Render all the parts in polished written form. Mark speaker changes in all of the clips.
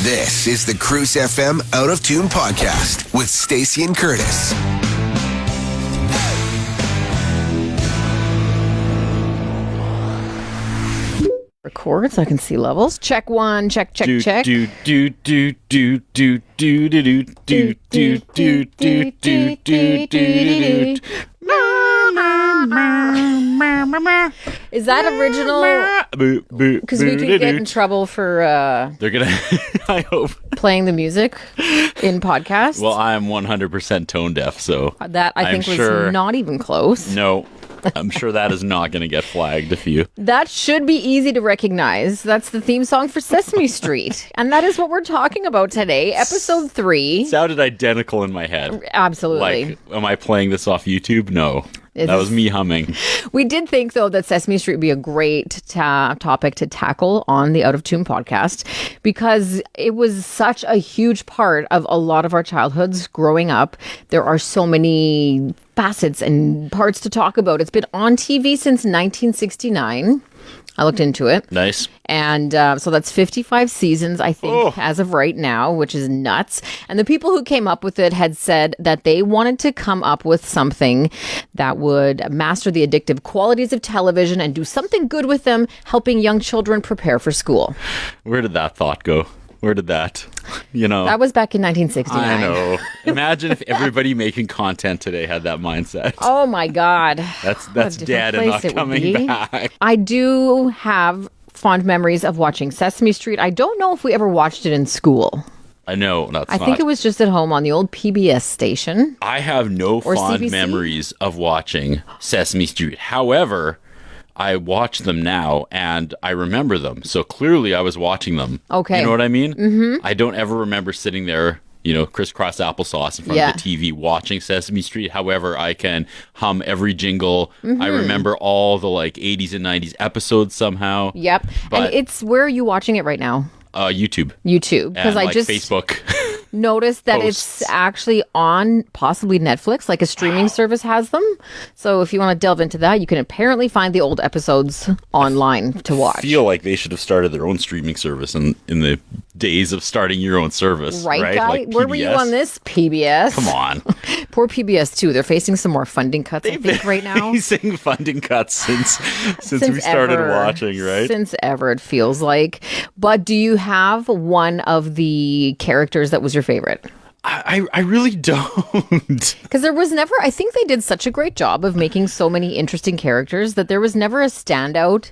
Speaker 1: This is the Cruise FM Out of Tune podcast with Stacey and Curtis.
Speaker 2: Record so I can see levels. Check one. Check. Check.
Speaker 3: Do do do do do do do do do do do do do do.
Speaker 2: Is that original? Because we could get in trouble for
Speaker 3: They're gonna. I hope
Speaker 2: playing the music in podcasts.
Speaker 3: Well, I'm 100% tone deaf, so
Speaker 2: that I think was
Speaker 3: sure,
Speaker 2: not even close.
Speaker 3: No. I'm sure that is not going to get flagged if you...
Speaker 2: That should be easy to recognize. That's the theme song for Sesame Street. And that is what we're talking about today. Episode 3.
Speaker 3: Sounded identical in my head.
Speaker 2: Absolutely.
Speaker 3: Like, am I playing this off YouTube? No. That was me humming.
Speaker 2: We did think, though, that Sesame Street would be a great topic to tackle on the Out of Tune podcast because it was such a huge part of a lot of our childhoods growing up. There are so many facets and parts to talk about. It's been on TV since 1969. I looked into it.
Speaker 3: Nice.
Speaker 2: And so that's 55 seasons, I think, as of right now, which is nuts. And the people who came up with it had said that they wanted to come up with something that would master the addictive qualities of television and do something good with them, helping young children prepare for school.
Speaker 3: Where did that thought go? Where did that, That
Speaker 2: was back in 1969.
Speaker 3: I know. Imagine if everybody making content today had that mindset.
Speaker 2: Oh, my God.
Speaker 3: That's dead and not coming back.
Speaker 2: I do have fond memories of watching Sesame Street. I don't know if we ever watched it in school.
Speaker 3: I know.
Speaker 2: I think it was just at home on the old PBS station.
Speaker 3: I have no fond
Speaker 2: CBC?
Speaker 3: memories of watching Sesame Street. However, I watch them now and I remember them. So clearly I was watching them.
Speaker 2: Okay.
Speaker 3: You know what I mean? Mm-hmm. I don't ever remember sitting there, crisscross applesauce in front of the TV watching Sesame Street. However, I can hum every jingle. Mm-hmm. I remember all the 80s and 90s episodes somehow.
Speaker 2: Yep. And where are you watching it right now?
Speaker 3: YouTube.
Speaker 2: Because I just
Speaker 3: Facebook.
Speaker 2: noticed that
Speaker 3: Posts.
Speaker 2: It's actually on possibly Netflix, like a streaming service has them. So if you want to delve into that, you can apparently find the old episodes online to watch.
Speaker 3: I feel like they should have started their own streaming service in the days of starting your own service.
Speaker 2: Right, guy?
Speaker 3: Like
Speaker 2: Where were you on this? PBS?
Speaker 3: Come on.
Speaker 2: Poor PBS, too. They're facing some more funding cuts, I think, right now.
Speaker 3: Facing funding cuts since we started watching, right?
Speaker 2: Since ever, it feels like. But do you have one of the characters that was your favorite?
Speaker 3: I really don't.
Speaker 2: Because there was never, I think they did such a great job of making so many interesting characters that there was never a standout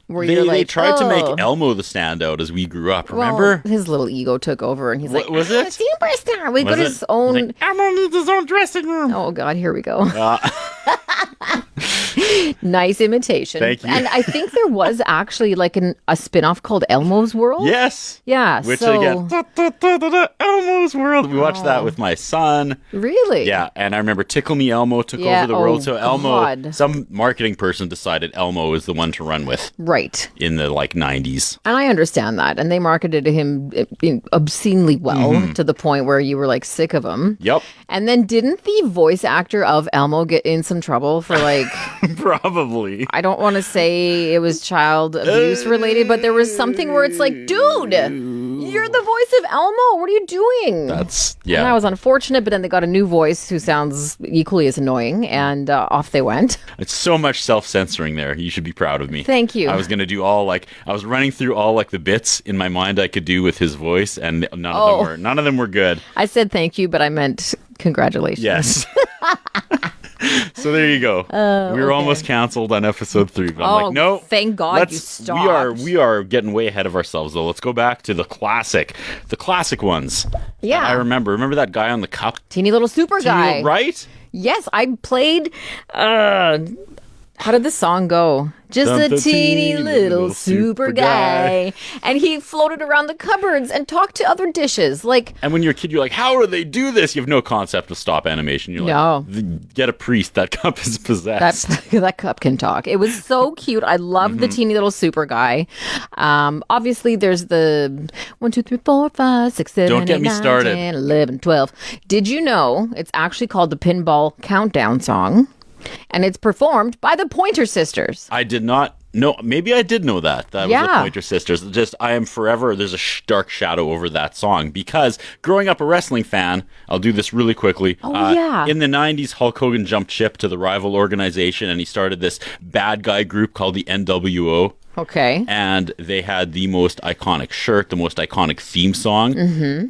Speaker 2: where they
Speaker 3: tried to make Elmo the standout as we grew up, remember?
Speaker 2: Well, his little ego took over and he's
Speaker 3: was it?
Speaker 2: Superstar. We got his own.
Speaker 3: Elmo needs his own dressing room.
Speaker 2: Oh, God, here we go. Nice imitation.
Speaker 3: Thank you.
Speaker 2: And I think there was actually a spin-off called Elmo's World.
Speaker 3: Yes.
Speaker 2: Yeah.
Speaker 3: Which again, Elmo's World. We watched that with my son.
Speaker 2: Really?
Speaker 3: Yeah. And I remember Tickle Me Elmo took over the world. So Elmo,
Speaker 2: God.
Speaker 3: Some marketing person decided Elmo is the one to run with.
Speaker 2: Right.
Speaker 3: In the 90s.
Speaker 2: And I understand that. And they marketed him obscenely well to the point where you were sick of him.
Speaker 3: Yep.
Speaker 2: And then didn't the voice actor of Elmo get in some trouble for
Speaker 3: Probably.
Speaker 2: I don't want to say it was child abuse related, but there was something where it's dude, you're the voice of Elmo. What are you doing?
Speaker 3: And
Speaker 2: that was unfortunate, but then they got a new voice who sounds equally as annoying, and off they went.
Speaker 3: It's so much self-censoring there. You should be proud of me.
Speaker 2: Thank you.
Speaker 3: I was going to do all I was running through all the bits in my mind I could do with his voice, and none of them were good.
Speaker 2: I said thank you, but I meant congratulations.
Speaker 3: Yes. So there you go. We were almost canceled on episode 3. But I'm no.
Speaker 2: Thank God you stopped.
Speaker 3: We are getting way ahead of ourselves, though. Let's go back to the classic ones.
Speaker 2: Yeah.
Speaker 3: I remember that guy on the cup.
Speaker 2: Teeny little super guy.
Speaker 3: Right?
Speaker 2: Yes, I played. How did the song go? Just a teeny little super guy. And he floated around the cupboards and talked to other dishes.
Speaker 3: And when you're a kid, you're like, how do they do this? You have no concept of stop animation. You're like, get a priest. That cup is possessed.
Speaker 2: That cup can talk. It was so cute. I loved the teeny little super guy. Obviously, there's the 1, 2, 3, 4, 5, 6, 7,
Speaker 3: Don't
Speaker 2: 8,
Speaker 3: get me
Speaker 2: 9,
Speaker 3: started.
Speaker 2: 10, 11, 12. Did you know it's actually called the Pinball Countdown song? And it's performed by the Pointer Sisters.
Speaker 3: I did not No, maybe I did know that. That was the
Speaker 2: Yeah.
Speaker 3: Pointer Sisters. Just, I am forever, there's a dark shadow over that song because growing up a wrestling fan, I'll do this really quickly.
Speaker 2: Yeah.
Speaker 3: In the 90s, Hulk Hogan jumped ship to the rival organization and he started this bad guy group called the NWO.
Speaker 2: Okay.
Speaker 3: And they had the most iconic shirt, the most iconic theme song.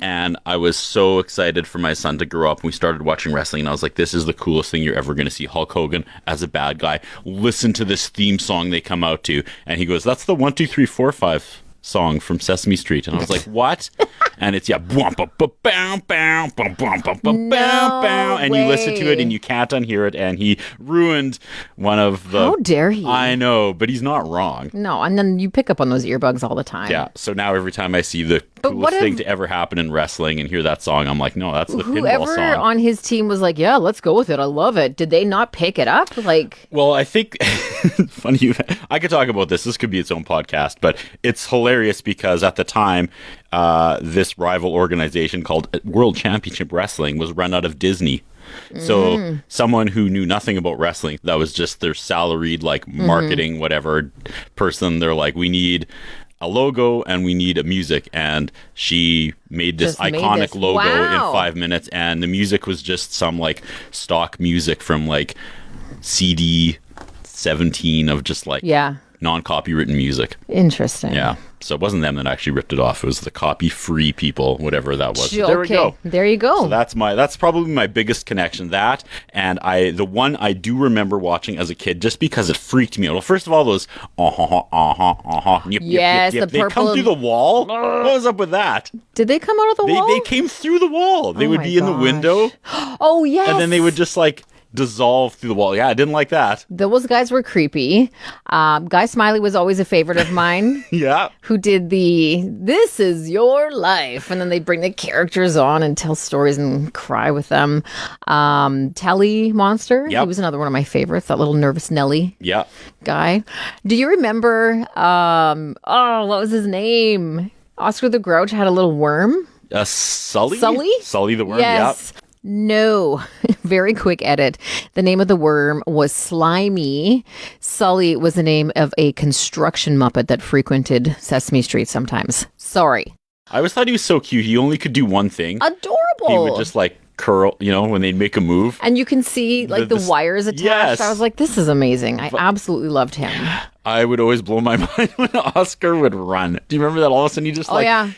Speaker 3: And I was so excited for my son to grow up. And we started watching wrestling, and I was like, this is the coolest thing you're ever going to see. Hulk Hogan as a bad guy. Listen to this theme song they come out to. And he goes, that's the 1, 2, 3, 4, 5 song from Sesame Street. And I was like, what? And it's, and you listen to it and you can't unhear it. And he ruined one of the...
Speaker 2: How dare he?
Speaker 3: I know, but he's not wrong.
Speaker 2: No, and then you pick up on those earbugs all the time.
Speaker 3: Yeah, so now every time I see the coolest thing to ever happen in wrestling and hear that song, I'm like, no, that's the pinball
Speaker 2: Whoever
Speaker 3: song.
Speaker 2: on his team was like, yeah, let's go with it. I love it. Did they not pick it up? Like,
Speaker 3: Well, I think, funny, I could talk about this. This could be its own podcast, but it's hilarious because at the time, this rival organization called World Championship Wrestling was run out of Disney. So someone who knew nothing about wrestling, that was just their salaried, like, marketing, whatever person, they're like, we need a logo and we need a music, and she made this iconic logo in 5 minutes, and the music was just some like stock music from like CD 17 of just like non-copywritten music.
Speaker 2: Interesting.
Speaker 3: Yeah. So it wasn't them that actually ripped it off. It was the copy-free people, whatever that was.
Speaker 2: Okay.
Speaker 3: There we go.
Speaker 2: There you go.
Speaker 3: So that's probably my biggest connection. That, and the one I do remember watching as a kid, just because it freaked me out. Well, first of all, those
Speaker 2: Yes, the
Speaker 3: they
Speaker 2: purple
Speaker 3: come through the wall. What was up with that?
Speaker 2: Did they come out of the wall?
Speaker 3: They came through the wall. They would be in the window.
Speaker 2: Oh, yes.
Speaker 3: And then they would just like dissolve through the wall. Yeah, I didn't like that.
Speaker 2: Those guys were creepy. Guy Smiley was always a favorite of mine.
Speaker 3: Yeah.
Speaker 2: Who did the "This is your life," and then they bring the characters on and tell stories and cry with them. Telly Monster.
Speaker 3: Yep.
Speaker 2: He was another one of my favorites. That little nervous Nelly
Speaker 3: Yeah.
Speaker 2: guy. Do you remember? What was his name? Oscar the Grouch had a little worm.
Speaker 3: Sully?
Speaker 2: Sully?
Speaker 3: Sully the worm,
Speaker 2: Yes. No. Very quick edit. The name of the worm was Slimy. Sully was the name of a construction Muppet that frequented Sesame Street sometimes. Sorry.
Speaker 3: I always thought he was so cute. He only could do one thing.
Speaker 2: Adorable.
Speaker 3: He would just like curl, when they'd make a move.
Speaker 2: And you can see like the wires attached.
Speaker 3: Yes.
Speaker 2: I was like, this is amazing. I absolutely loved him.
Speaker 3: I would always blow my mind when Oscar would run. Do you remember that? All of a sudden, he just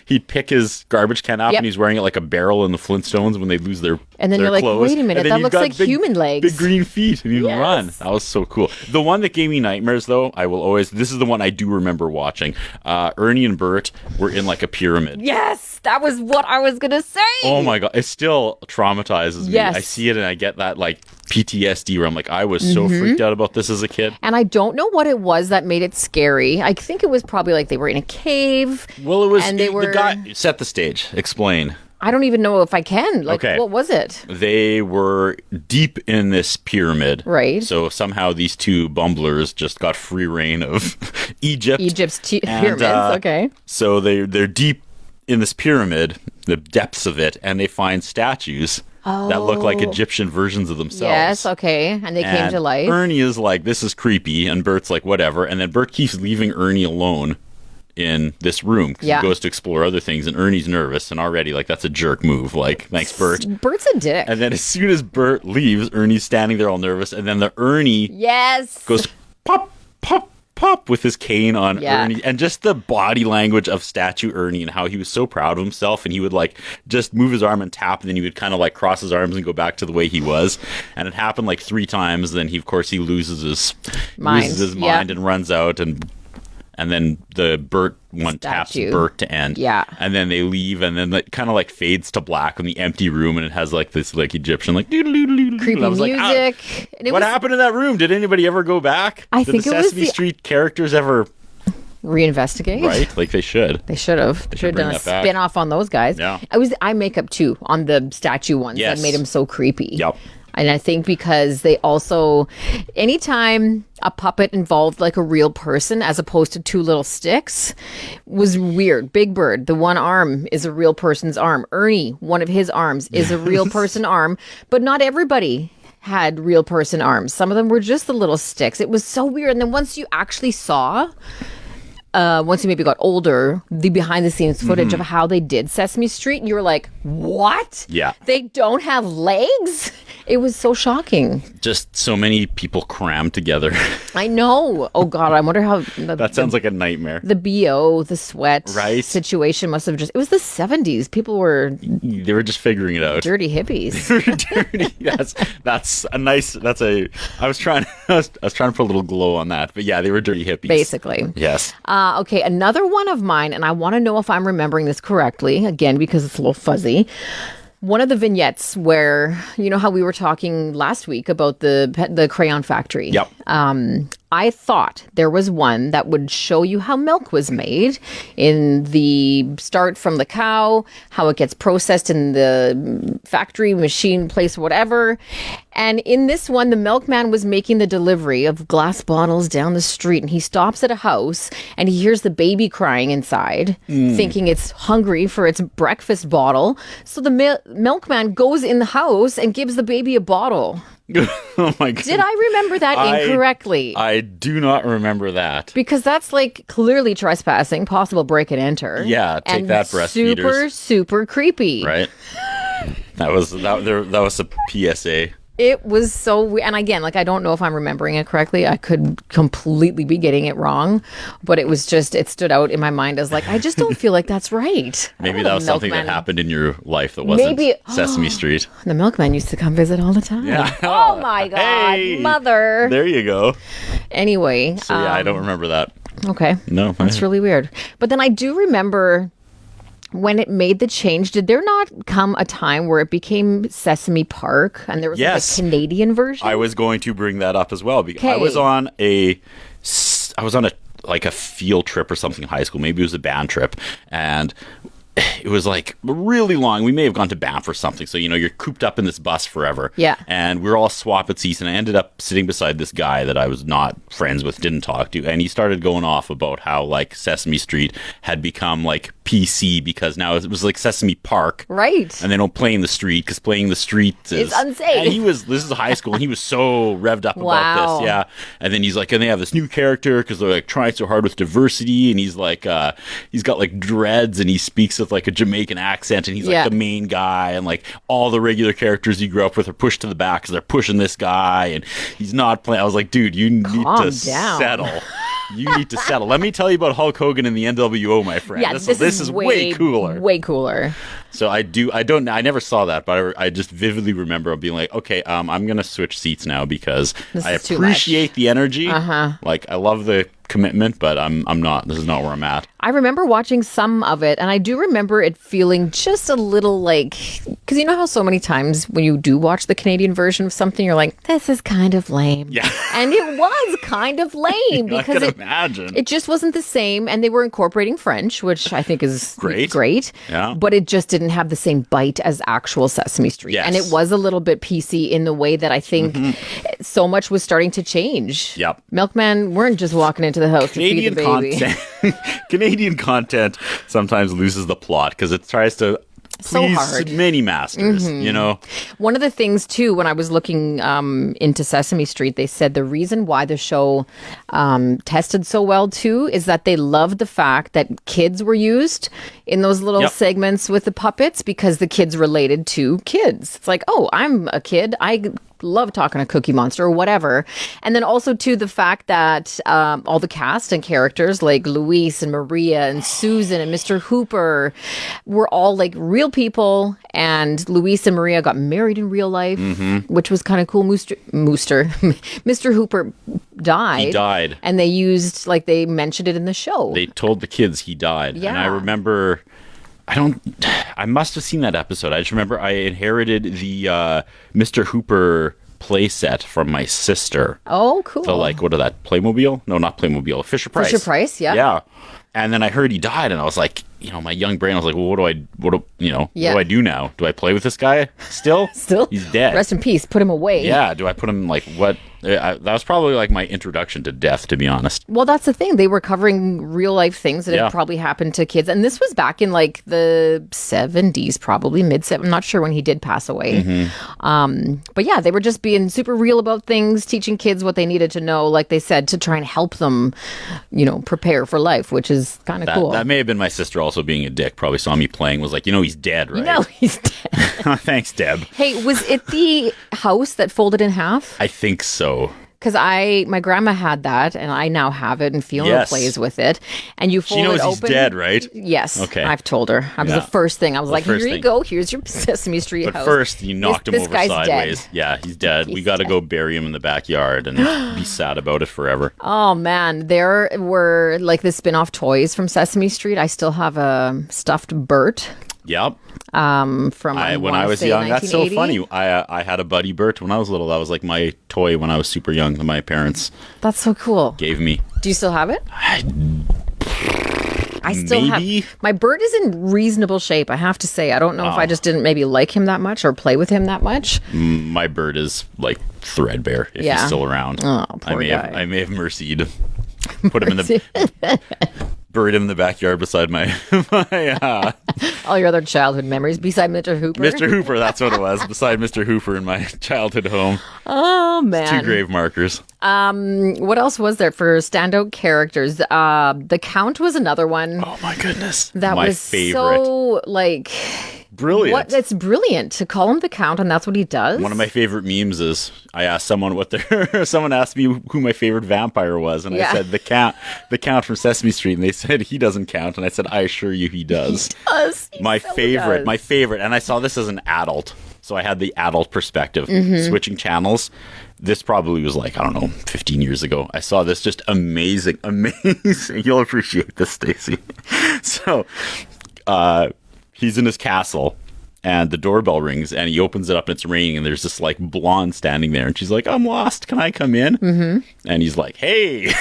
Speaker 3: he'd pick his garbage can up and he's wearing it like a barrel in the Flintstones when they lose their
Speaker 2: And then
Speaker 3: their
Speaker 2: you're like,
Speaker 3: clothes.
Speaker 2: wait a minute, that looks like human legs.
Speaker 3: Big green feet, and he'd run. That was so cool. The one that gave me nightmares, though, this is the one I do remember watching. Ernie and Bert were in like a pyramid.
Speaker 2: Yes, that was what I was going to say.
Speaker 3: Oh my God, it still traumatizes me.
Speaker 2: Yes.
Speaker 3: I see it and I get that like PTSD where I'm like, I was so freaked out about this as a kid.
Speaker 2: And I don't know what it was that made it scary. I think it was probably like they were in a cave.
Speaker 3: Well, it was
Speaker 2: and they were
Speaker 3: the guy. Set the stage. Explain.
Speaker 2: I don't even know if I can. Like,
Speaker 3: Okay.
Speaker 2: What was it?
Speaker 3: They were deep in this pyramid.
Speaker 2: Right.
Speaker 3: So somehow these two bumblers just got free reign of Egypt.
Speaker 2: Egypt's pyramids. Okay.
Speaker 3: So they're deep in this pyramid, the depths of it, and they find statues that look like Egyptian versions of themselves.
Speaker 2: Yes, okay. And they came to life.
Speaker 3: Ernie is like, this is creepy, and Bert's like, whatever. And then Bert keeps leaving Ernie alone in this room because he goes to explore other things, and Ernie's nervous, and already like that's a jerk move. Like, thanks, Bert.
Speaker 2: Bert's a dick.
Speaker 3: And then as soon as Bert leaves, Ernie's standing there all nervous, and then the Ernie goes pop, pop, pop with his cane on Ernie, and just the body language of statue Ernie and how he was so proud of himself, and he would like just move his arm and tap, and then he would kind of like cross his arms and go back to the way he was. And it happened like 3 times. Then he loses his mind and runs out, and then the Bert one taps Bert to end.
Speaker 2: Yeah.
Speaker 3: And then they leave, and then it kind of like fades to black in the empty room, and it has like this like Egyptian like
Speaker 2: creepy music.
Speaker 3: Like, what happened in that room? Did anybody ever go back?
Speaker 2: I
Speaker 3: Did
Speaker 2: think
Speaker 3: the
Speaker 2: it was
Speaker 3: Sesame Street characters ever
Speaker 2: reinvestigate?
Speaker 3: Right, like they should.
Speaker 2: They should have. They should have done a spin off on those guys.
Speaker 3: Yeah.
Speaker 2: I make up too on the statue ones that made them so creepy.
Speaker 3: Yep.
Speaker 2: And I think because they also, anytime a puppet involved like a real person as opposed to 2 little sticks was weird. Big Bird, the one arm is a real person's arm. Ernie, one of his arms is a real person arm, but not everybody had real person arms. Some of them were just the little sticks. It was so weird. And then once you actually saw, once you maybe got older, the behind the scenes footage of how they did Sesame Street, you were like, what?
Speaker 3: Yeah.
Speaker 2: They don't have legs? It was so shocking.
Speaker 3: Just so many people crammed together.
Speaker 2: I know. Oh God, I wonder how
Speaker 3: That sounds like a nightmare.
Speaker 2: the BO, the sweat
Speaker 3: Right.
Speaker 2: situation must have it was the 70s. People were
Speaker 3: They were just figuring it out.
Speaker 2: dirty hippies.
Speaker 3: Dirty. That's a nice. I was trying to put a little glow on that, but yeah, they were dirty hippies.
Speaker 2: Basically.
Speaker 3: Yes.
Speaker 2: Okay, another one of mine, and I want to know if I'm remembering this correctly, again, because it's a little fuzzy. One of the vignettes where, you know how we were talking last week about the crayon factory?
Speaker 3: Yep.
Speaker 2: I thought there was one that would show you how milk was made in the start from the cow, how it gets processed in the factory, machine place, whatever. And in this one, the milkman was making the delivery of glass bottles down the street, and he stops at a house and he hears the baby crying inside, thinking it's hungry for its breakfast bottle. So the milkman goes in the house and gives the baby a bottle.
Speaker 3: Oh my God.
Speaker 2: Did I remember that incorrectly?
Speaker 3: I do not remember that.
Speaker 2: Because that's like clearly trespassing, possible break and enter.
Speaker 3: Yeah, take
Speaker 2: and
Speaker 3: that, breastfeeders.
Speaker 2: super creepy.
Speaker 3: Right. That was a PSA.
Speaker 2: It was so weird. And again, like, I don't know if I'm remembering it correctly. I could completely be getting it wrong, but it was just, it stood out in my mind as like, I just don't feel like that's right.
Speaker 3: Maybe that was something that happened in your life that wasn't Sesame Street.
Speaker 2: The milkman used to come visit all the time.
Speaker 3: Yeah.
Speaker 2: Oh my God,
Speaker 3: Hey,
Speaker 2: mother.
Speaker 3: There you go.
Speaker 2: Anyway.
Speaker 3: So yeah, I don't remember that.
Speaker 2: Okay.
Speaker 3: No.
Speaker 2: That's really weird. But then I do remember when it made the change, did there not come a time where it became Sesame Park and there was like a Canadian version?
Speaker 3: I was going to bring that up as well because I was on a like a field trip or something in high school. Maybe it was a band trip, and it was like really long. We may have gone to Banff or something. So, you know, you're cooped up in this bus forever.
Speaker 2: Yeah.
Speaker 3: And we were all swapping seats, and I ended up sitting beside this guy that I was not friends with, didn't talk to. And he started going off about how like Sesame Street had become like PC because now it was like Sesame Park.
Speaker 2: Right.
Speaker 3: And they don't play in the street because playing in the street is
Speaker 2: unsafe.
Speaker 3: And this is high school, and he was so revved up about this. Yeah. And then he's like, and they have this new character because they're like trying so hard with diversity. And he's like, he's got like dreads and he speaks with like a Jamaican accent, and he's like the main guy, and like all the regular characters you grew up with are pushed to the back because they're pushing this guy, and he's not playing. I was like, dude, you need to settle. You need to settle. Let me tell you about Hulk Hogan and the NWO, my friend.
Speaker 2: Yeah, this is way cooler. Way cooler.
Speaker 3: So I never saw that, but I just vividly remember being like, okay, I'm going to switch seats now because I appreciate the energy. Like, I love the commitment, but this is not where I'm at.
Speaker 2: I remember watching some of it, and I do remember it feeling just a little like, because you know how so many times when you do watch the Canadian version of something, you're like, this is kind of lame.
Speaker 3: Yeah.
Speaker 2: And it was kind of lame because it just wasn't the same, and they were incorporating French, which I think is great.
Speaker 3: Yeah.
Speaker 2: But it just didn't have the same bite as actual Sesame Street.
Speaker 3: Yes.
Speaker 2: And it was a little bit PC in the way that I think so much was starting to change.
Speaker 3: Yep.
Speaker 2: Milkman weren't just walking into the house to feed the baby.
Speaker 3: Canadian content sometimes loses the plot because it tries to please many masters, you know?
Speaker 2: One of the things, too, when I was looking into Sesame Street, they said the reason why the show tested so well, too, is that they loved the fact that kids were used in those little segments with the puppets because the kids related to kids. It's like, oh, I'm a kid. I love talking to Cookie Monster or whatever. And then also, too, the fact that all the cast and characters like Luis and Maria and Susan and Mr. Hooper were all like real people. And Luis and Maria got married in real life, which was kind of cool. Mr. Hooper died.
Speaker 3: He died.
Speaker 2: And they used, like, they mentioned it in the show.
Speaker 3: They told the kids he died.
Speaker 2: Yeah.
Speaker 3: And I remember... I must have seen that episode. I just remember I inherited the Mr. Hooper play set from my sister.
Speaker 2: Oh, cool.
Speaker 3: The, like, what are that? Playmobil? No, not Playmobil. Fisher-Price.
Speaker 2: Fisher-Price, yeah.
Speaker 3: Yeah. And then I heard he died, and I was like, my young brain was like, well, what do I do now? Do I play with this guy still?
Speaker 2: Still?
Speaker 3: He's dead.
Speaker 2: Rest in peace. Put him away.
Speaker 3: Yeah. Do I put him like what? That was probably like my introduction to death, to be honest.
Speaker 2: Well, that's the thing. They were covering real life things that had probably happened to kids. And this was back in like the 70s, probably mid-70s. I'm not sure when he did pass away. But yeah, they were just being super real about things, teaching kids what they needed to know, like they said, to try and help them, prepare for life, which is kind of cool.
Speaker 3: That may have been my sister also being a dick. Probably saw me playing, was like, he's dead, right?
Speaker 2: He's dead.
Speaker 3: Thanks, Deb.
Speaker 2: Hey, was it the house that folded in half?
Speaker 3: I think so.
Speaker 2: Because my grandma had that, and I now have it, and Fiona plays with it. And you fold it open.
Speaker 3: She knows he's dead, right?
Speaker 2: Yes.
Speaker 3: Okay.
Speaker 2: I've told her. That was the first thing. I was like, here you go. Here's your Sesame Street house.
Speaker 3: But first, you knocked him over sideways.
Speaker 2: Dead.
Speaker 3: Yeah, he's dead. We got to go bury him in the backyard and be sad about it forever.
Speaker 2: Oh, man. There were like the spin-off toys from Sesame Street. I still have a stuffed Bert.
Speaker 3: Yep.
Speaker 2: From
Speaker 3: when I was young, that's so funny. I had a Buddy Bert when I was little. That was like my toy when I was super young that my parents
Speaker 2: That's so cool.
Speaker 3: gave me.
Speaker 2: Do you still have it? I still
Speaker 3: maybe.
Speaker 2: have. My Bert is in reasonable shape, I have to say. I don't know if I just didn't maybe like him that much or play with him that much.
Speaker 3: My Bert is like threadbare if he's still around.
Speaker 2: Oh, poor guy.
Speaker 3: I may have mercied. Put him in the buried him in the backyard beside my
Speaker 2: all your other childhood memories beside Mr. Hooper.
Speaker 3: Mr. Hooper, that's what it was. Beside Mr. Hooper in my childhood home.
Speaker 2: Oh man.
Speaker 3: It's 2 grave markers.
Speaker 2: What else was there for standout characters? The Count was another one.
Speaker 3: Oh my goodness.
Speaker 2: That
Speaker 3: my
Speaker 2: was
Speaker 3: favorite.
Speaker 2: So like
Speaker 3: brilliant.
Speaker 2: It's brilliant to call him the Count, and that's what he does.
Speaker 3: One of my favorite memes is I asked someone someone asked me who my favorite vampire was, and I said the Count from Sesame Street, and they said he doesn't count, and I said I assure you he does.
Speaker 2: He does.
Speaker 3: My favorite, and I saw this as an adult, so I had the adult perspective, switching channels. This probably was like, I don't know, 15 years ago. I saw this just amazing. You'll appreciate this, Stacey. So, he's in his castle and the doorbell rings and he opens it up and it's raining and there's this like blonde standing there and she's like, I'm lost. Can I come in? And he's like, hey,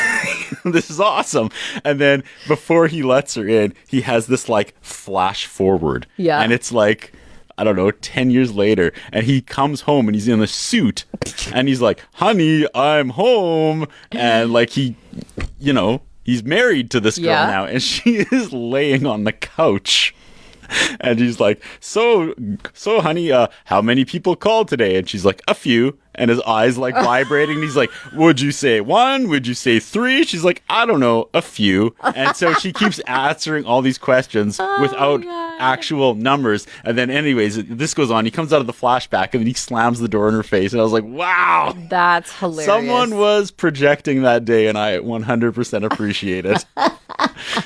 Speaker 3: this is awesome. And then before he lets her in, he has this like flash forward. Yeah. And it's like, I don't know, 10 years later, and he comes home and he's in a suit and he's like, honey, I'm home. And like he's married to this girl now and she is laying on the couch. And he's like, so honey, how many people called today? And she's like, a few. And his eyes like vibrating. And he's like, would you say 1? Would you say 3? She's like, I don't know, a few. And so she keeps answering all these questions without actual numbers. And then anyways, this goes on. He comes out of the flashback and then he slams the door in her face. And I was like, wow.
Speaker 2: That's hilarious.
Speaker 3: Someone was projecting that day and I 100% appreciate it.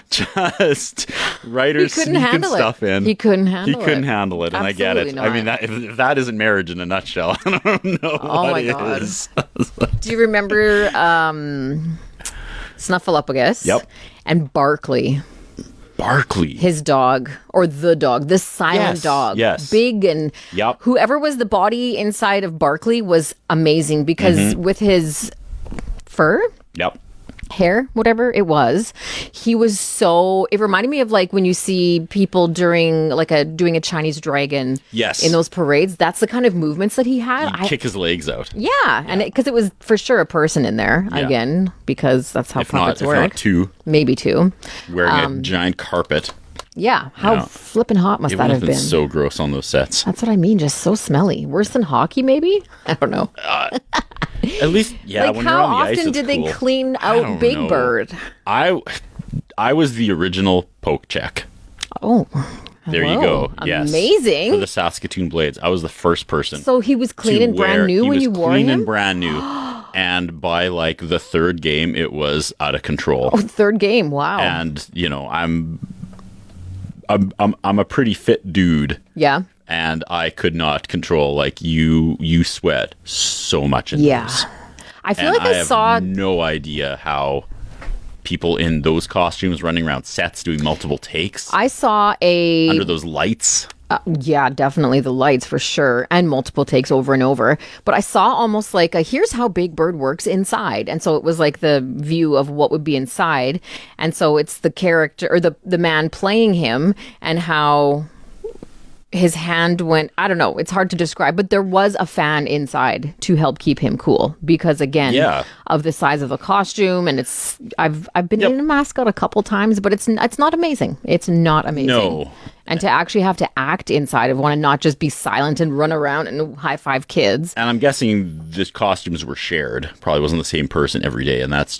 Speaker 3: Just writers sneaking stuff in.
Speaker 2: He couldn't handle it.
Speaker 3: And I get it.
Speaker 2: Not.
Speaker 3: I mean, if that isn't marriage in a nutshell, I don't know what it is.
Speaker 2: Do you remember Snuffleupagus?
Speaker 3: Yep.
Speaker 2: And Barkley. His dog, or the dog, the silent dog.
Speaker 3: Yes.
Speaker 2: Big and whoever was the body inside of Barkley was amazing because with his fur.
Speaker 3: Yep.
Speaker 2: Hair, whatever it was, he was it reminded me of like when you see people during like doing a Chinese dragon in those parades. That's the kind of movements that he had.
Speaker 3: He'd kick his legs out.
Speaker 2: And because it was for sure a person in there again, because that's how puppets work.
Speaker 3: If not 2.
Speaker 2: Maybe 2.
Speaker 3: Wearing a giant carpet.
Speaker 2: Yeah, how flippin' hot must that have been?
Speaker 3: So gross on those sets.
Speaker 2: That's what I mean, just so smelly. Worse than hockey, maybe? I don't know.
Speaker 3: At least,
Speaker 2: like
Speaker 3: when you're on the ice,
Speaker 2: how often did they clean out Big Bird?
Speaker 3: I was the original poke check.
Speaker 2: Oh,
Speaker 3: there you go. Yes.
Speaker 2: Amazing.
Speaker 3: For the Saskatoon Blades. I was the first person.
Speaker 2: So he was clean and brand new when you wore him?
Speaker 3: Clean and brand new. And by like the 3rd game, it was out of control.
Speaker 2: Oh, 3rd game. Wow.
Speaker 3: And, I'm a pretty fit dude.
Speaker 2: Yeah.
Speaker 3: And I could not control, like, you sweat so much in those.
Speaker 2: I feel like I
Speaker 3: have no idea how people in those costumes running around sets doing multiple takes.
Speaker 2: I saw
Speaker 3: under those lights.
Speaker 2: Yeah, definitely the lights for sure, and multiple takes over and over. But I saw almost like a here's how Big Bird works inside, and so it was like the view of what would be inside, and so it's the character or the man playing him and how his hand went. I don't know. It's hard to describe, but there was a fan inside to help keep him cool because again, of the size of the costume, and it's I've been in a mascot a couple times, but it's not amazing. It's not amazing.
Speaker 3: No.
Speaker 2: And to actually have to act inside of one and not just be silent and run around and high five kids.
Speaker 3: And I'm guessing the costumes were shared. Probably wasn't the same person every day. And that's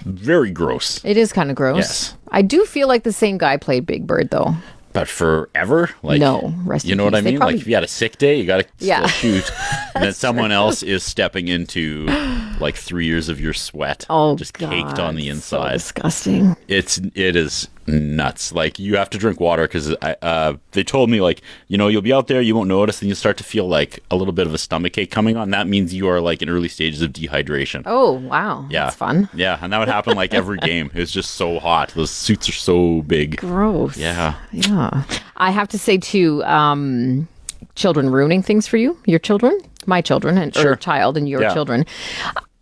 Speaker 3: very gross.
Speaker 2: It is kind of gross.
Speaker 3: Yes.
Speaker 2: I do feel like the same guy played Big Bird, though.
Speaker 3: But forever? Like,
Speaker 2: no, rest in
Speaker 3: you know
Speaker 2: peace.
Speaker 3: what I mean?
Speaker 2: Probably...
Speaker 3: Like if you had a sick day, you got to still shoot. And then someone
Speaker 2: true.
Speaker 3: else is stepping into like 3 years of your sweat. Just caked on the inside.
Speaker 2: So disgusting.
Speaker 3: It is nuts. Like you have to drink water because they told me like, you'll be out there, you won't notice, and you start to feel like a little bit of a stomach ache coming on. That means you are like in early stages of dehydration.
Speaker 2: Oh, wow.
Speaker 3: Yeah.
Speaker 2: That's fun.
Speaker 3: Yeah. And that would happen like every game. It was just so hot. Those suits are so big.
Speaker 2: Gross.
Speaker 3: Yeah.
Speaker 2: Yeah. I have to say too, children ruining things for you, your children, my children, and or child and your children.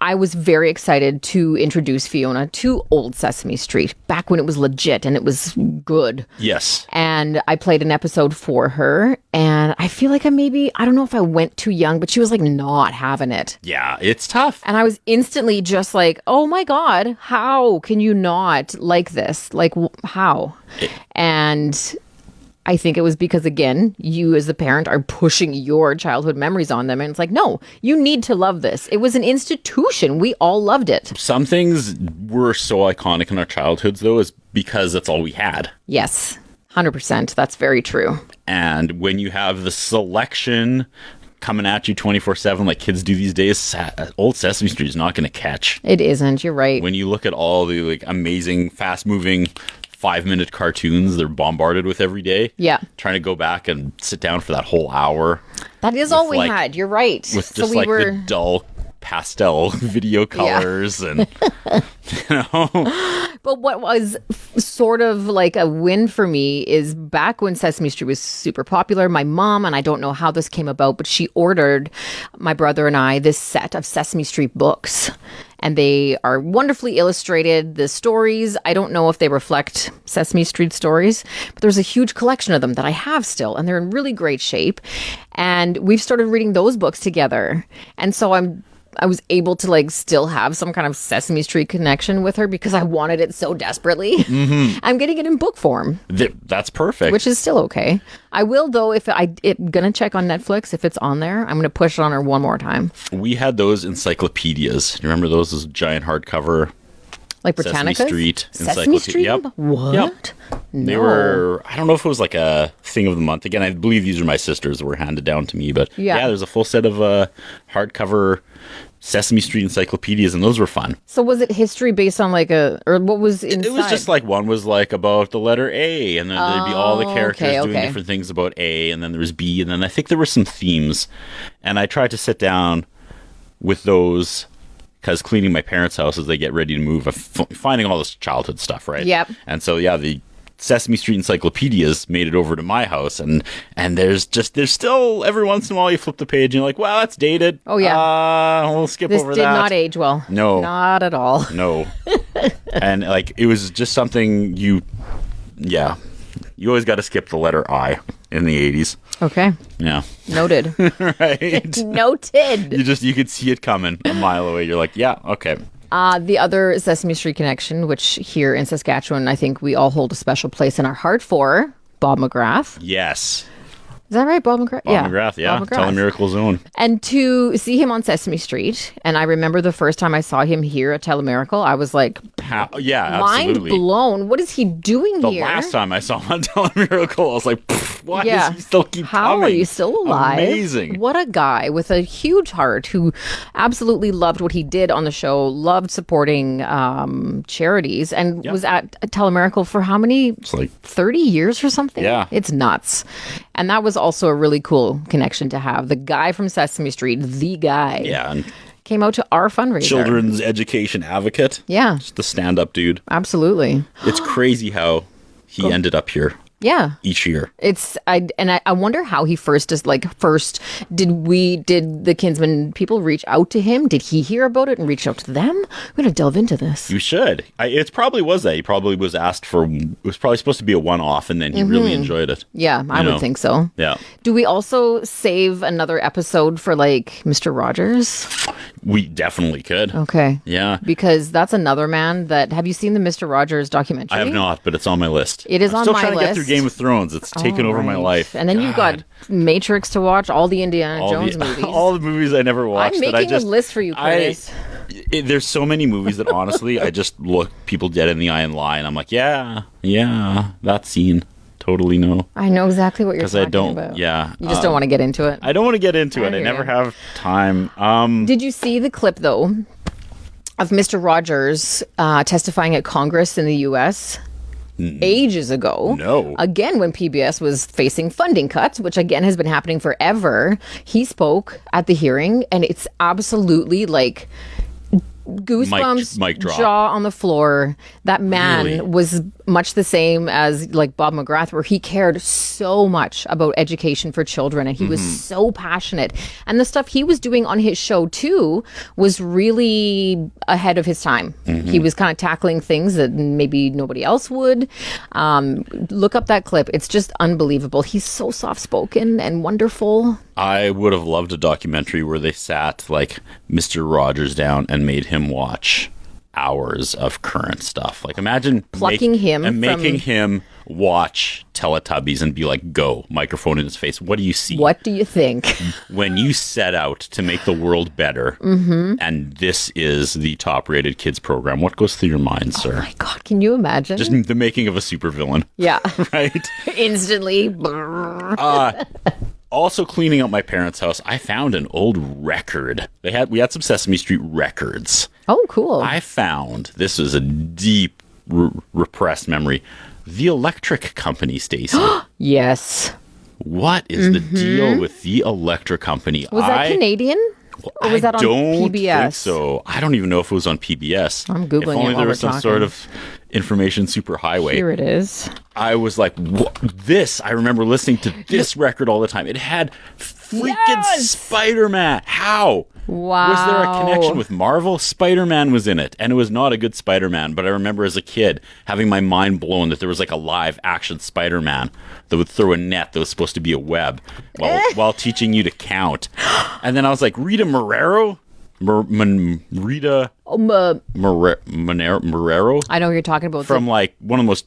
Speaker 2: I was very excited to introduce Fiona to old Sesame Street back when it was legit and it was good.
Speaker 3: Yes.
Speaker 2: And I played an episode for her, and I feel like I don't know if I went too young, but she was like not having it.
Speaker 3: Yeah, it's tough.
Speaker 2: And I was instantly just like, oh my God, how can you not like this? Like, how? And I think it was because, again, you as the parent are pushing your childhood memories on them. And it's like, no, you need to love this. It was an institution. We all loved it.
Speaker 3: Some things were so iconic in our childhoods, though, is because that's all we had.
Speaker 2: Yes, 100%. That's very true.
Speaker 3: And when you have the selection coming at you 24/7 like kids do these days, old Sesame Street is not going to catch.
Speaker 2: It isn't. You're right.
Speaker 3: When you look at all the like amazing, fast-moving 5-minute cartoons they're bombarded with every day.
Speaker 2: Yeah.
Speaker 3: Trying to go back and sit down for that whole hour.
Speaker 2: That is all we had. You're right.
Speaker 3: With just the dull pastel video colors and
Speaker 2: But what was sort of like a win for me is back when Sesame Street was super popular, my mom, and I don't know how this came about, but she ordered my brother and I this set of Sesame Street books. And they are wonderfully illustrated. The stories, I don't know if they reflect Sesame Street stories, but there's a huge collection of them that I have still, and they're in really great shape. And we've started reading those books together. And so I was able to like still have some kind of Sesame Street connection with her because I wanted it so desperately. Mm-hmm. I'm getting it in book form.
Speaker 3: That's perfect.
Speaker 2: Which is still okay. I will though, if I'm gonna check on Netflix, if it's on there, I'm gonna push it on her one more time.
Speaker 3: We had those encyclopedias. You remember those giant hardcover?
Speaker 2: Like Britannicas?
Speaker 3: Sesame Street.
Speaker 2: Sesame Street? Yep. What?
Speaker 3: Yep.
Speaker 2: No.
Speaker 3: They were, I don't know if it was like a thing of the month. Again, I believe these are my sisters that were handed down to me. But yeah there's a full set of hardcover Sesame Street encyclopedias, and those were fun.
Speaker 2: So was it history based on like or what was inside?
Speaker 3: It was just like one was like about the letter A, and then there'd be all the characters doing different things about A, and then there was B, and then I think there were some themes. And I tried to sit down with those because cleaning my parents' house as they get ready to move, finding all this childhood stuff, right?
Speaker 2: Yep.
Speaker 3: And so, the Sesame Street encyclopedias made it over to my house, and there's still every once in a while you flip the page and you're like, wow, that's dated.
Speaker 2: Oh yeah,
Speaker 3: we'll skip
Speaker 2: this
Speaker 3: over
Speaker 2: did
Speaker 3: that.
Speaker 2: not age well.
Speaker 3: No,
Speaker 2: not at all.
Speaker 3: No. And like it was just something you always got to skip the letter I in the 80s.
Speaker 2: Okay.
Speaker 3: Yeah.
Speaker 2: Noted.
Speaker 3: Right.
Speaker 2: Noted.
Speaker 3: You could see it coming a mile away. You're like, yeah, okay.
Speaker 2: The other Sesame Street connection, which here in Saskatchewan, I think we all hold a special place in our heart for, Bob McGrath.
Speaker 3: Yes.
Speaker 2: Is that right, Bob McGrath?
Speaker 3: Bob McGrath, yeah.
Speaker 2: Bob McGrath.
Speaker 3: Telemiracle Zone.
Speaker 2: And to see him on Sesame Street, and I remember the first time I saw him here at Telemiracle, I was like,
Speaker 3: yeah,
Speaker 2: mind
Speaker 3: absolutely.
Speaker 2: blown. What is he doing
Speaker 3: the
Speaker 2: here?
Speaker 3: The last time I saw him on Telemiracle, I was like, why does he still keep
Speaker 2: How
Speaker 3: coming?
Speaker 2: are you still alive?
Speaker 3: Amazing.
Speaker 2: What a guy with a huge heart who absolutely loved what he did on the show, loved supporting charities, and was at Telemiracle for how many?
Speaker 3: It's like
Speaker 2: 30 years or something?
Speaker 3: Yeah.
Speaker 2: It's nuts. And that was also a really cool connection to have. The guy from Sesame Street, the guy.
Speaker 3: Yeah. And
Speaker 2: came out to our fundraiser.
Speaker 3: children's education advocate.
Speaker 2: Yeah.
Speaker 3: Just the stand-up dude.
Speaker 2: Absolutely.
Speaker 3: It's crazy how he ended up here.
Speaker 2: Yeah.
Speaker 3: Each year.
Speaker 2: I wonder how he first did the Kinsman people reach out to him? Did he hear about it and reach out to them? I'm going to delve into this.
Speaker 3: You should. It probably was that. He probably was asked for, it was probably supposed to be a one-off, and then he really enjoyed it.
Speaker 2: Yeah, I would think so.
Speaker 3: Yeah.
Speaker 2: Do we also save another episode for like Mr. Rogers?
Speaker 3: We definitely could.
Speaker 2: Okay.
Speaker 3: Yeah.
Speaker 2: Because that's another man that, have you seen the Mr. Rogers documentary?
Speaker 3: I have not, but it's on my list.
Speaker 2: It is on my list.
Speaker 3: I'm still trying to get through Game of Thrones. It's taken over my life.
Speaker 2: And then you've got Matrix to watch, all the Indiana Jones movies.
Speaker 3: All the movies I never watched.
Speaker 2: I'm making a list for you, Curtis.
Speaker 3: There's so many movies that honestly, I just look people dead in the eye and lie, and I'm like, yeah, that scene. Totally no.
Speaker 2: I know exactly what you're talking about.
Speaker 3: Yeah.
Speaker 2: You just don't want to get into it.
Speaker 3: I don't want to get into it. I never have time.
Speaker 2: Did you see the clip, though, of Mr. Rogers testifying at Congress in the U.S.? Ages ago.
Speaker 3: No.
Speaker 2: Again, when PBS was facing funding cuts, which again has been happening forever, he spoke at the hearing, and it's absolutely like goosebumps,
Speaker 3: mic drop.
Speaker 2: Jaw on the floor. That man
Speaker 3: Really?
Speaker 2: was much the same as like Bob McGrath, where he cared so much about education for children, and he was so passionate. And the stuff he was doing on his show too was really ahead of his time. He was kind of tackling things that maybe nobody else would. Look up that clip. It's just unbelievable. He's so soft-spoken and wonderful.
Speaker 3: I would have loved a documentary where they sat like Mr. Rogers down and made him watch hours of current stuff. Like imagine
Speaker 2: making
Speaker 3: him watch Teletubbies and be like, go, microphone in his face. What do you see?
Speaker 2: What do you think?
Speaker 3: When you set out to make the world better, and this is the top-rated kids program, what goes through your mind, sir?
Speaker 2: Oh my God, can you imagine?
Speaker 3: Just the making of a supervillain.
Speaker 2: Yeah.
Speaker 3: Right?
Speaker 2: Instantly.
Speaker 3: Also cleaning up my parents' house, I found an old record. We had some Sesame Street records.
Speaker 2: Oh, cool.
Speaker 3: I found, this was a deep repressed memory, the Electric Company, Stacey.
Speaker 2: Yes.
Speaker 3: What is the deal with the Electric Company?
Speaker 2: Was that Canadian? Or was that on PBS?
Speaker 3: I don't think so. I don't even know if it was on PBS.
Speaker 2: I'm Googling it.
Speaker 3: If only
Speaker 2: while
Speaker 3: there
Speaker 2: we're
Speaker 3: was some
Speaker 2: talking.
Speaker 3: sort of information superhighway.
Speaker 2: Here it is.
Speaker 3: I was like, this, I remember listening to this record all the time. It had freaking Spider-Man. How?
Speaker 2: Wow.
Speaker 3: Was there a connection with Marvel? Spider-Man was in it, and it was not a good Spider-Man, but I remember as a kid having my mind blown that there was like a live action Spider-Man that would throw a net that was supposed to be a web while teaching you to count. And then I was like, Rita Marrero? Rita Marrero?
Speaker 2: I know who you're talking about.
Speaker 3: From like one of the most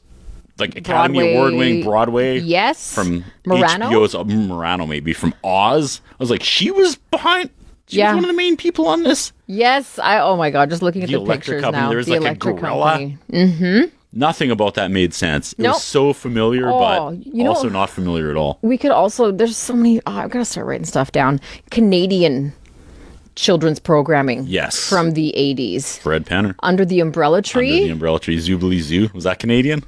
Speaker 3: like Academy Award-winning Broadway.
Speaker 2: Yes.
Speaker 3: From
Speaker 2: Morano?
Speaker 3: HBO's Morano, maybe, from Oz. I was like, she was behind... She was one of the main people on this.
Speaker 2: Yes. Oh my God, just looking at the
Speaker 3: Electric
Speaker 2: pictures
Speaker 3: Company,
Speaker 2: now.
Speaker 3: there was
Speaker 2: the
Speaker 3: like
Speaker 2: Electric
Speaker 3: a gorilla.
Speaker 2: Company. Mm-hmm.
Speaker 3: Nothing about that made sense. It
Speaker 2: Nope.
Speaker 3: was so familiar, but also
Speaker 2: know,
Speaker 3: not familiar at all.
Speaker 2: We could also, there's so many, I've got to start writing stuff down. Canadian children's programming.
Speaker 3: Yes.
Speaker 2: From the 80s.
Speaker 3: Fred Penner.
Speaker 2: Under the Umbrella Tree.
Speaker 3: Under the Umbrella Tree. Zoobly Zoo. Was that Canadian?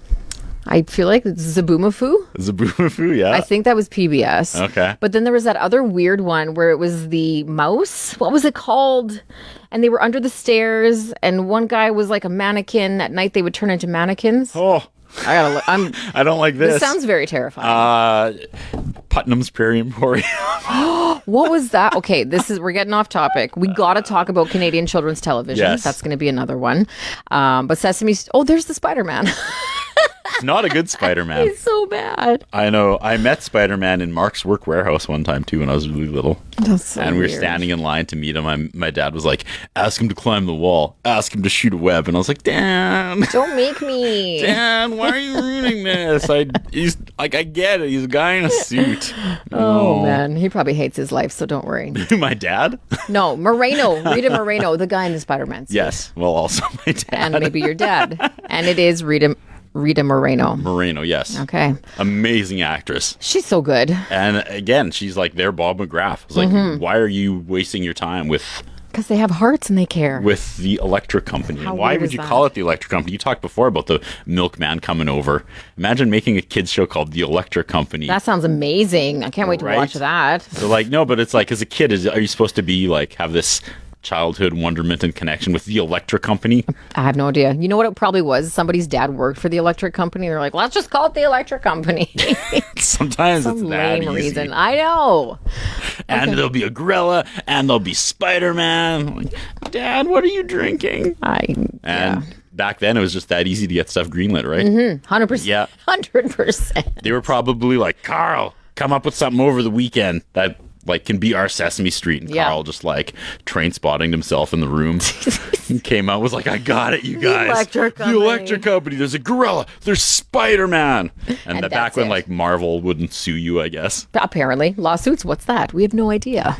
Speaker 2: I feel like it's Zaboomafoo.
Speaker 3: Zaboomafoo, yeah.
Speaker 2: I think that was PBS.
Speaker 3: Okay.
Speaker 2: But then there was that other weird one where it was the mouse. What was it called? And they were under the stairs, and one guy was like a mannequin. At night, they would turn into mannequins.
Speaker 3: Oh.
Speaker 2: I gotta look.
Speaker 3: I don't like this.
Speaker 2: This sounds very terrifying.
Speaker 3: Putnam's Prairie Emporium.
Speaker 2: What was that? Okay, we're getting off topic. We gotta talk about Canadian children's television.
Speaker 3: Yes.
Speaker 2: That's gonna be another one. But Sesame. Oh, there's the Spider-Man.
Speaker 3: It's not a good Spider-Man.
Speaker 2: He's so bad.
Speaker 3: I know. I met Spider-Man in Mark's work warehouse one time too when I was really little.
Speaker 2: That's so
Speaker 3: and we were
Speaker 2: weird.
Speaker 3: standing in line to meet him. My dad was like, ask him to climb the wall. Ask him to shoot a web. And I was like, Dan.
Speaker 2: Don't make me.
Speaker 3: Dan, why are you ruining this? He's like, I get it. He's a guy in a suit.
Speaker 2: Oh, man. He probably hates his life, so don't worry.
Speaker 3: My dad?
Speaker 2: No, Rita Moreno, the guy in the Spider-Man suit.
Speaker 3: Yes. Well, also my dad.
Speaker 2: And maybe your dad. And it is Rita Moreno.
Speaker 3: Moreno, yes.
Speaker 2: Okay.
Speaker 3: Amazing actress.
Speaker 2: She's so good.
Speaker 3: And again, she's like their Bob McGrath. I was like, why are you wasting your time with...
Speaker 2: Because they have hearts and they care.
Speaker 3: With the Electric Company.
Speaker 2: How
Speaker 3: And why
Speaker 2: weird
Speaker 3: would
Speaker 2: is
Speaker 3: you
Speaker 2: that?
Speaker 3: call it the Electric Company? You talked before about the milkman coming over. Imagine making a kid's show called The Electric Company.
Speaker 2: That sounds amazing. I can't wait to
Speaker 3: Right?
Speaker 2: watch that.
Speaker 3: So like, no, but it's like, as a kid, are you supposed to be like, have this childhood wonderment and connection with the electric company?
Speaker 2: I have no idea. You know what it probably was? Somebody's dad worked for the electric company. They're like, let's just call it the electric company.
Speaker 3: Sometimes it's that
Speaker 2: lame
Speaker 3: easy.
Speaker 2: reason. I know.
Speaker 3: And there'll be a gorilla, and there'll be Spider-Man. Like, Dad, what are you drinking? Back then, it was just that easy to get stuff greenlit, right?
Speaker 2: 100%.
Speaker 3: Yeah.
Speaker 2: 100%.
Speaker 3: They were probably like, Carl, come up with something over the weekend that like can be our Sesame Street. And Carl just like train spotting himself in the room and came out, was like, I got it, you guys. The electric company. There's a gorilla. There's Spider-Man. And back when like Marvel wouldn't sue you, I guess.
Speaker 2: Apparently. Lawsuits, what's that? We have no idea.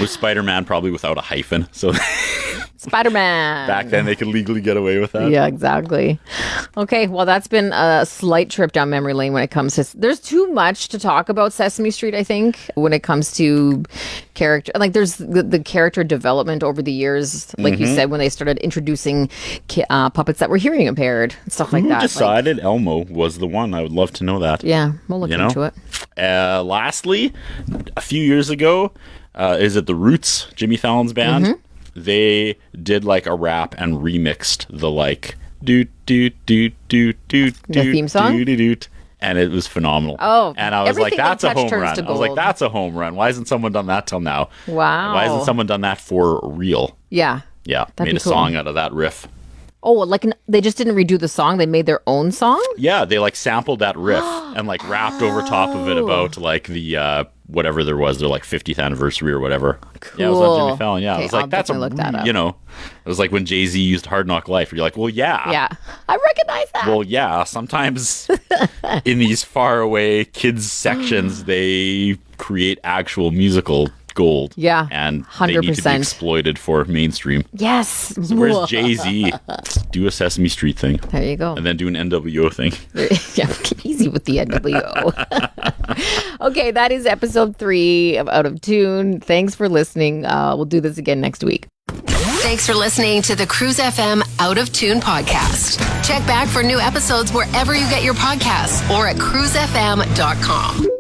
Speaker 3: Was Spider-Man probably without a hyphen? So
Speaker 2: Spider-Man.
Speaker 3: back then they could legally get away with that.
Speaker 2: Yeah, exactly. Okay, well, that's been a slight trip down memory lane when it comes to... There's too much to talk about Sesame Street, I think, when it comes to character. Like, there's the character development over the years, like you said, when they started introducing puppets that were hearing impaired, stuff like that.
Speaker 3: Who decided Elmo was the one? I would love to know that.
Speaker 2: Yeah, we'll look into it.
Speaker 3: Lastly, a few years ago, is it The Roots, Jimmy Fallon's band? They did like a rap and remixed the like the
Speaker 2: theme song,
Speaker 3: and it was phenomenal.
Speaker 2: Oh,
Speaker 3: and I was like, that's a home run. I was like, that's a home run. Why hasn't someone done that till now?
Speaker 2: Wow.
Speaker 3: Why hasn't someone done that for real?
Speaker 2: Yeah.
Speaker 3: Made a song out of that riff.
Speaker 2: Oh, like they just didn't redo the song. They made their own song?
Speaker 3: Yeah, they like sampled that riff and like rapped over top of it about like the whatever there was, their like 50th anniversary or whatever.
Speaker 2: Cool.
Speaker 3: Yeah, it was on Jimmy Fallon. Yeah,
Speaker 2: Okay,
Speaker 3: I was like, that's a,
Speaker 2: look that up.
Speaker 3: you know, it was like when Jay-Z used Hard Knock Life. Where you're like, well, yeah.
Speaker 2: Yeah, I recognize that.
Speaker 3: Well, yeah, sometimes in these faraway kids sections, they create actual musical gold.
Speaker 2: Yeah,
Speaker 3: and
Speaker 2: 100%.
Speaker 3: They need to be exploited for mainstream.
Speaker 2: Yes.
Speaker 3: So where's Jay-Z? Do a Sesame Street thing.
Speaker 2: There you go.
Speaker 3: And then do an NWO thing.
Speaker 2: Yeah, easy with the NWO. Okay, that is episode 3 of Out of Tune. Thanks for listening. We'll do this again next week.
Speaker 4: Thanks for listening to the Cruise FM Out of Tune podcast. Check back for new episodes wherever you get your podcasts or at cruisefm.com.